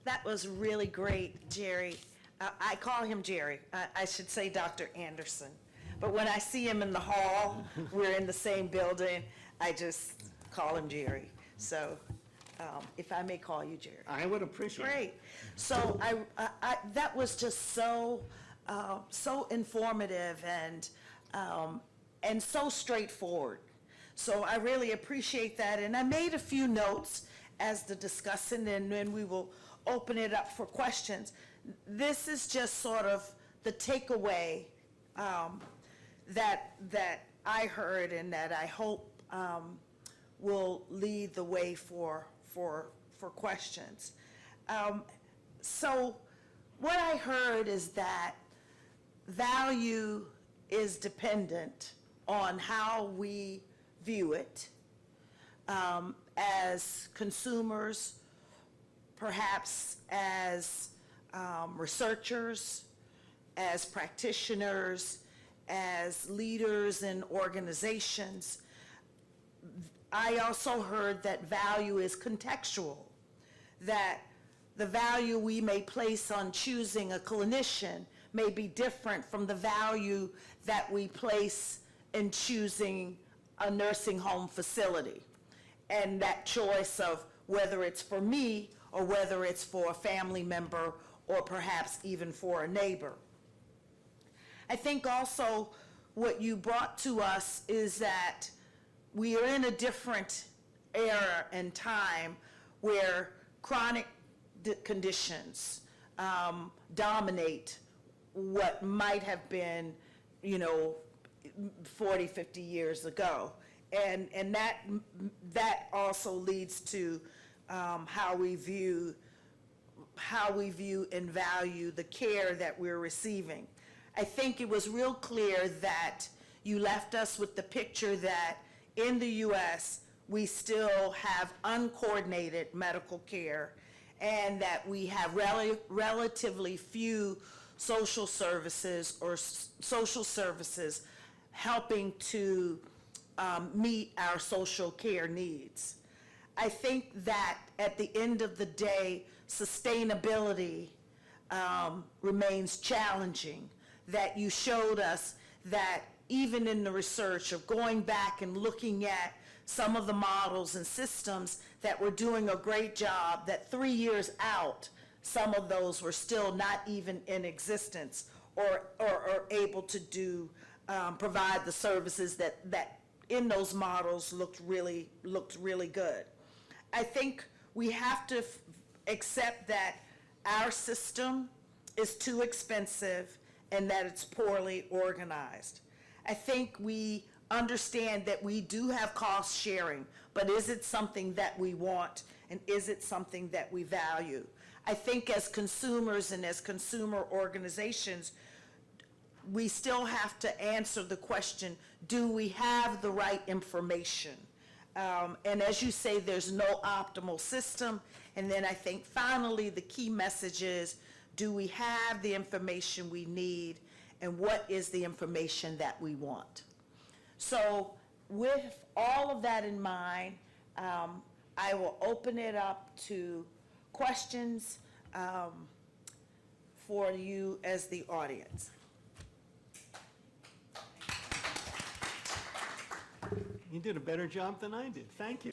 That was really great, Jerry. I call him Jerry. I should say Dr. Anderson. But when I see him in the hall, we're in the same building, I just call him Jerry. So if I may call you Jerry. I would appreciate it. Great. So that was just so informative and so straightforward. So I really appreciate that. And I made a few notes as the discussant, and then we will open it up for questions. This is just sort of the takeaway that I heard and that I hope will lead the way for questions. So what I heard is that value is dependent on how we view it as consumers, perhaps as researchers, as practitioners, as leaders in organizations. I also heard that value is contextual, that the value we may place on choosing a clinician may be different from the value that we place in choosing a nursing home facility. And that choice of whether it's for me or whether it's for a family member or perhaps even for a neighbor. I think also what you brought to us is that we are in a different era and time where chronic conditions dominate what might have been, 40, 50 years ago. And that also leads to how we view and value the care that we're receiving. I think it was real clear that you left us with the picture that in the U.S. we still have uncoordinated medical care and that we have relatively few social services helping to meet our social care needs. I think that at the end of the day, sustainability remains challenging, that you showed us that even in the research of going back and looking at some of the models and systems that were doing a great job, that 3 years out, some of those were still not even in existence or able to do, provide the services that in those models looked really good. I think we have to accept that our system is too expensive and that it's poorly organized. I think we understand that we do have cost sharing, but is it something that we want and is it something that we value? I think as consumers and as consumer organizations, we still have to answer the question, do we have the right information? And as you say, there's no optimal system. And then I think finally the key message is, do we have the information we need and what is the information that we want? So with all of that in mind, I will open it up to questions for you as the audience. You did a better job than I did. Thank you.